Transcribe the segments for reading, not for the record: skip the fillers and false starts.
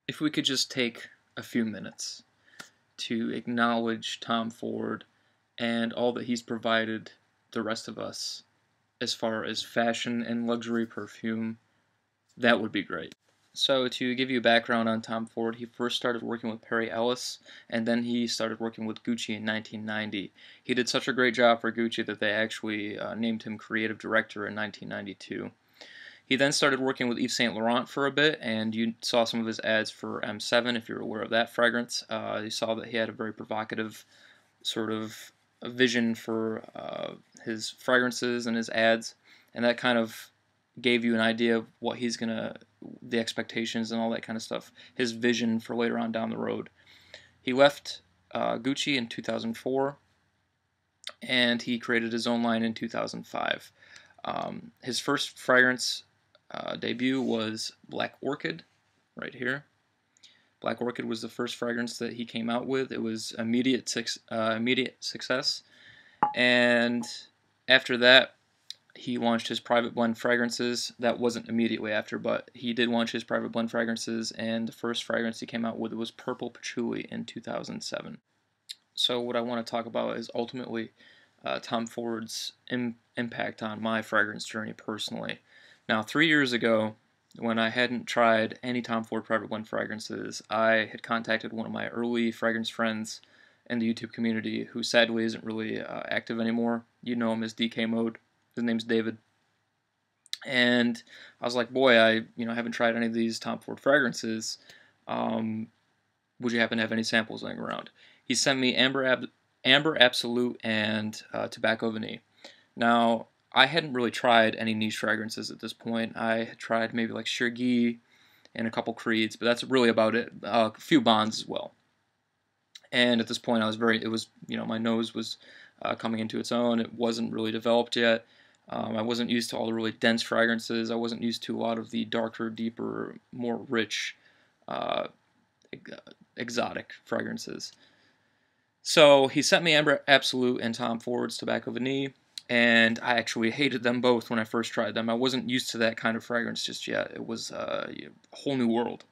if we could just take a few minutes to acknowledge Tom Ford and all that he's provided the rest of us as far as fashion and luxury perfume, that would be great. So to give you background on Tom Ford, he first started working with Perry Ellis, and then he started working with Gucci in 1990. He did such a great job for Gucci that they actually named him creative director in 1992. He then started working with Yves Saint Laurent for a bit, and you saw some of his ads for M7 if you're aware of that fragrance. You saw that he had a very provocative sort of vision for his fragrances and his ads, and that kind of gave you an idea of what he's gonna, the expectations and all that kind of stuff, his vision for later on down the road. He left Gucci in 2004, and he created his own line in 2005. His first fragrance debut was Black Orchid, right here. Black Orchid was the first fragrance that he came out with. It was immediate success, and after that, he launched his private blend fragrances. That wasn't immediately after, but he did launch his private blend fragrances, and the first fragrance he came out with was Purple Patchouli in 2007. So what I want to talk about is ultimately Tom Ford's impact on my fragrance journey personally. Now, 3 years ago, when I hadn't tried any Tom Ford private blend fragrances, I had contacted one of my early fragrance friends in the YouTube community who sadly isn't really active anymore. You know him as DK Mode. His name's David. And I was like, boy, I haven't tried any of these Tom Ford fragrances. Would you happen to have any samples laying around? He sent me Amber Absolute and Tobacco Vanille. Now, I hadn't really tried any niche fragrances at this point. I had tried maybe like Chergui and a couple Creeds, but that's really about it. A few Bonds as well. And at this point, my nose was coming into its own. It wasn't really developed yet. I wasn't used to all the really dense fragrances. I wasn't used to a lot of the darker, deeper, more rich, uh, exotic fragrances. So he sent me Amber Absolute and Tom Ford's Tobacco Vanille, and I actually hated them both when I first tried them. I wasn't used to that kind of fragrance just yet. It was a whole new world.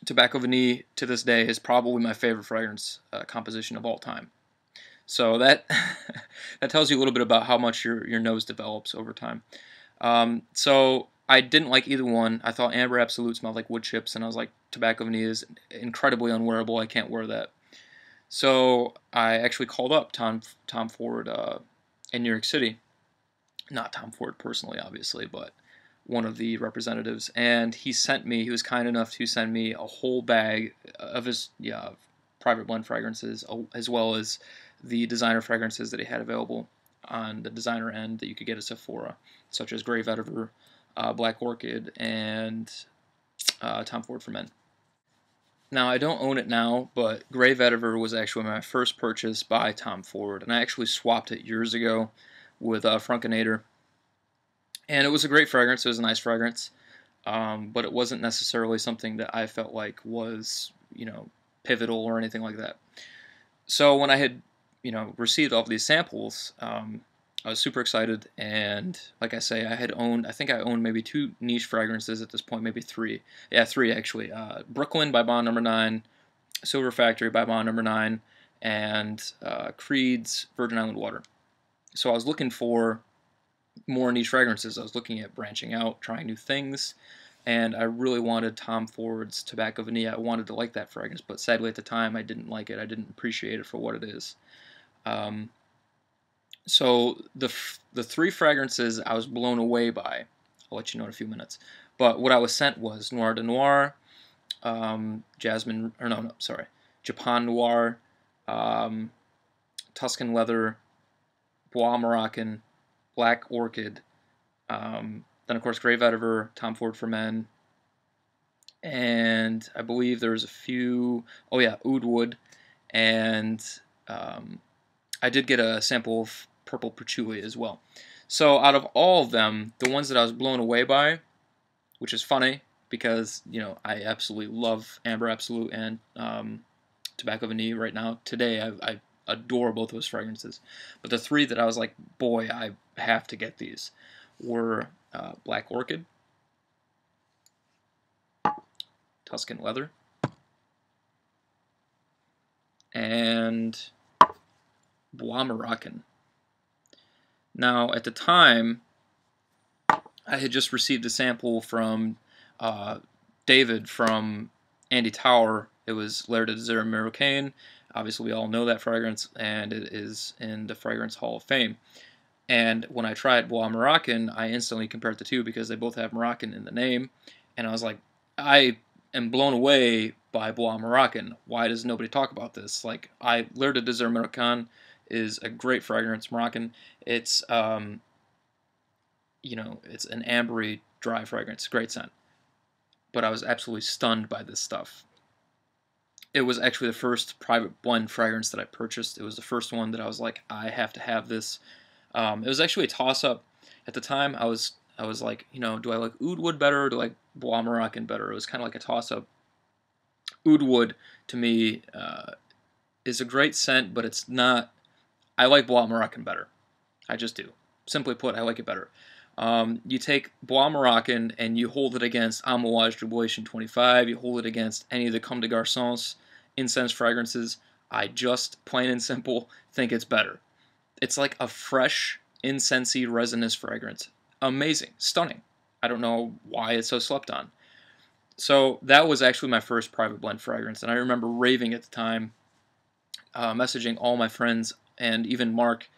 Tobacco Vanille, to this day, is probably my favorite fragrance composition of all time. So that that tells you a little bit about how much your nose develops over time. So I didn't like either one. I thought Amber Absolute smelled like wood chips, and I was like, Tobacco Vanille is incredibly unwearable. I can't wear that. So I actually called up Tom Ford in New York City. Not Tom Ford personally, obviously, but one of the representatives. And he was kind enough to send me a whole bag of his private blend fragrances, as well as the designer fragrances that he had available on the designer end that you could get at Sephora, such as Grey Vetiver, Black Orchid, and Tom Ford for Men. Now, I don't own it now, but Grey Vetiver was actually my first purchase by Tom Ford, and I actually swapped it years ago with Frunkinator. And it was a great fragrance. It was a nice fragrance, but it wasn't necessarily something that I felt like was, pivotal or anything like that. So when I had, received all of these samples, I was super excited, and like I say, I think I owned maybe 2 niche fragrances at this point, maybe 3. Yeah, 3 actually. Brooklyn by Bond Number 9, Silver Factory by Bond Number 9, and Creed's Virgin Island Water. So I was looking for more niche fragrances. I was looking at branching out, trying new things, and I really wanted Tom Ford's Tobacco Vanille. I wanted to like that fragrance, but sadly at the time I didn't like it. I didn't appreciate it for what it is. So the 3 fragrances I was blown away by. I'll let you know in a few minutes. But what I was sent was Noir de Noir, Jasmine, or no, sorry, Japan Noir, Tuscan Leather, Bois Moroccan, Black Orchid, then of course Grey Vetiver, Tom Ford for Men, and I believe there's a few, oh yeah, Oud Wood, and I did get a sample of Purple Patchouli as well. So out of all of them, the ones that I was blown away by, which is funny because I absolutely love Amber Absolute and Tobacco Vanille right now. Today I adore both those fragrances, but the 3 that I was like, boy, I have to get these, were Black Orchid, Tuscan Leather, and Bois Moroccan. Now, at the time, I had just received a sample from David from Andy Tower. It was L'air de Désert Marocain. Obviously, we all know that fragrance, and it is in the Fragrance Hall of Fame. And when I tried Bois Moroccan, I instantly compared the two because they both have Moroccan in the name. And I was like, I am blown away by Bois Moroccan. Why does nobody talk about this? Like, L'air de Désert Marocain is a great fragrance, Moroccan. It's, you know, it's an ambery, dry fragrance, great scent. But I was absolutely stunned by this stuff. It was actually the first private blend fragrance that I purchased. It was the first one that I was like, I have to have this. It was actually a toss-up. At the time, I was like, you know, do I like Oud Wood better or do I like Bois Moroccan better? It was kind of like a toss-up. Oud Wood, to me, is a great scent, but it's not... I like Bois Moroccan better. I just do. Simply put, I like it better. You take Bois Moroccan and you hold it against Amouage Jubilation 25, you hold it against any of the Comme des Garçons incense fragrances. I just, plain and simple, think it's better. It's like a fresh, incensey, resinous fragrance. Amazing. Stunning. I don't know why it's so slept on. So that was actually my first private blend fragrance, and I remember raving at the time, messaging all my friends and even Mark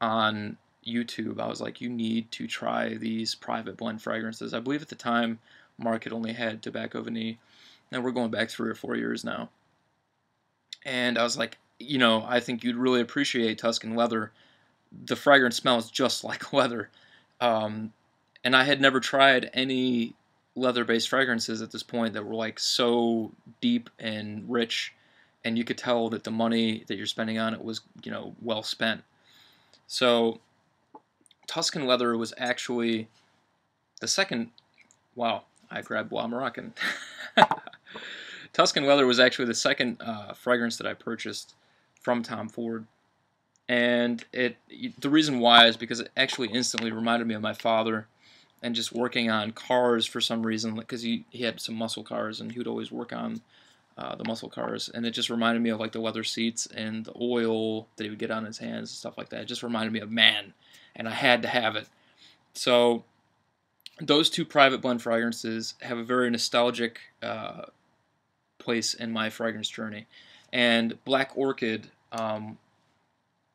on YouTube. I was like, you need to try these private blend fragrances. I believe at the time Mark had only had Tobacco Vanille, and we're going back 3 or 4 years now. And I was like, you know, I think you'd really appreciate Tuscan Leather. The fragrance smells just like leather. And I had never tried any leather-based fragrances at this point that were like so deep and rich, and you could tell that the money that you're spending on it was, you know, well spent. So Tuscan Leather was actually the second... Wow, I grabbed Bois Moroccan. Tuscan Leather was actually the second fragrance that I purchased from Tom Ford. And the reason why is because it actually instantly reminded me of my father and just working on cars for some reason, because he had some muscle cars and he would always work on the muscle cars, and it just reminded me of like the leather seats and the oil that he would get on his hands and stuff like that. It just reminded me of man, and I had to have it. So those two private blend fragrances have a very nostalgic place in my fragrance journey. And Black Orchid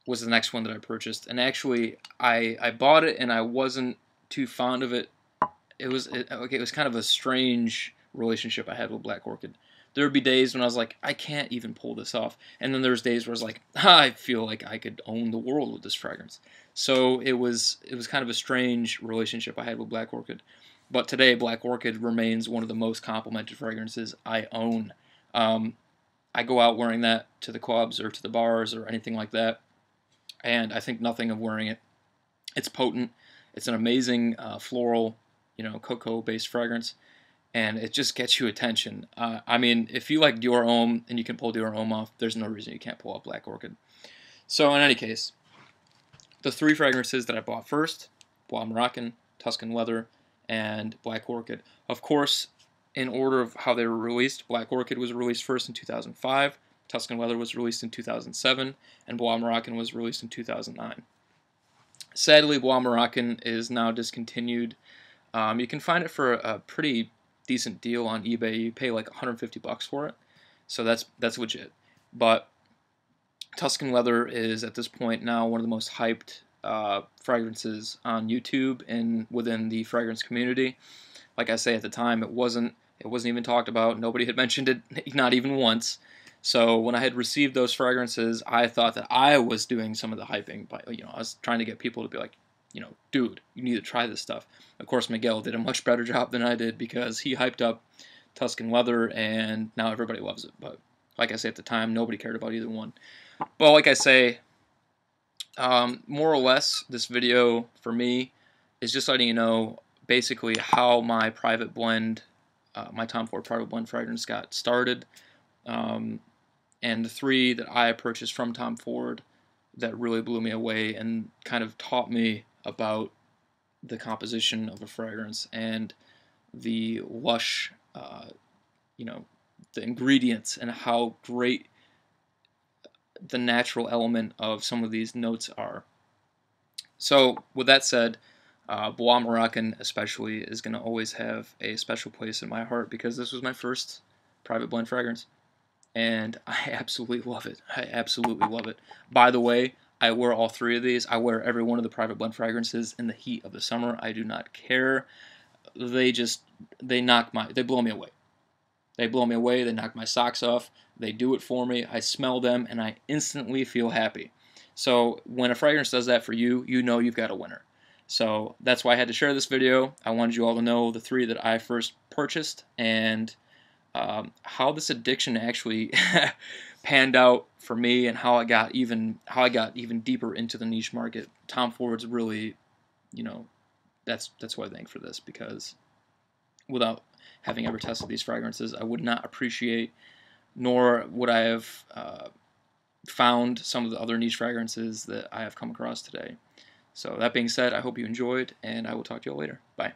was the next one that I purchased, and actually I bought it and I wasn't too fond of it. It was kind of a strange relationship I had with Black Orchid. There would be days when I was like, I can't even pull this off, and then there's days where I was like, I feel like I could own the world with this fragrance. So it was kind of a strange relationship I had with Black Orchid. But today, Black Orchid remains one of the most complimented fragrances I own. I go out wearing that to the clubs or to the bars or anything like that, and I think nothing of wearing it. It's potent. It's an amazing floral, you know, cocoa-based fragrance, and it just gets you attention. I mean, if you like Dior Homme and you can pull Dior Homme off, there's no reason you can't pull off Black Orchid. So in any case, the three fragrances that I bought first: Bois Moroccan, Tuscan Leather, and Black Orchid. Of course, in order of how they were released, Black Orchid was released first in 2005, Tuscan Leather was released in 2007, and Bois Moroccan was released in 2009. Sadly, Bois Moroccan is now discontinued. You can find it for a pretty decent deal on eBay. You pay like $150 for it, so that's legit. But Tuscan Leather is at this point now one of the most hyped fragrances on YouTube and within the fragrance community. Like I say, at the time, it wasn't even talked about. Nobody had mentioned it, not even once. So when I had received those fragrances, I thought that I was doing some of the hyping. But, you know, I was trying to get people to be like, you know, dude, you need to try this stuff. Of course, Miguel did a much better job than I did because he hyped up Tuscan Leather, and now everybody loves it. But like I say, at the time, nobody cared about either one. Well, like I say, more or less, this video for me is just letting you know basically how my private blend, my Tom Ford private blend fragrance got started, and the three that I purchased from Tom Ford that really blew me away and kind of taught me about the composition of a fragrance and the lush you know, the ingredients and how great the natural element of some of these notes are. So with that said, Bois Moroccan especially is going to always have a special place in my heart because this was my first private blend fragrance, and I absolutely love it. I absolutely love it. By the way, I wear all three of these. I wear every one of the private blend fragrances in the heat of the summer. I do not care. They blow me away. They blow me away. They knock my socks off. They do it for me. I smell them and I instantly feel happy. So when a fragrance does that for you, you know you've got a winner. So that's why I had to share this video. I wanted you all to know the three that I first purchased and how this addiction actually panned out for me, and how I got even deeper into the niche market. Tom Ford's really, you know, that's what I think for this, because without having ever tested these fragrances, I would not appreciate, nor would I have found some of the other niche fragrances that I have come across today. So that being said, I hope you enjoyed, and I will talk to you all later. Bye.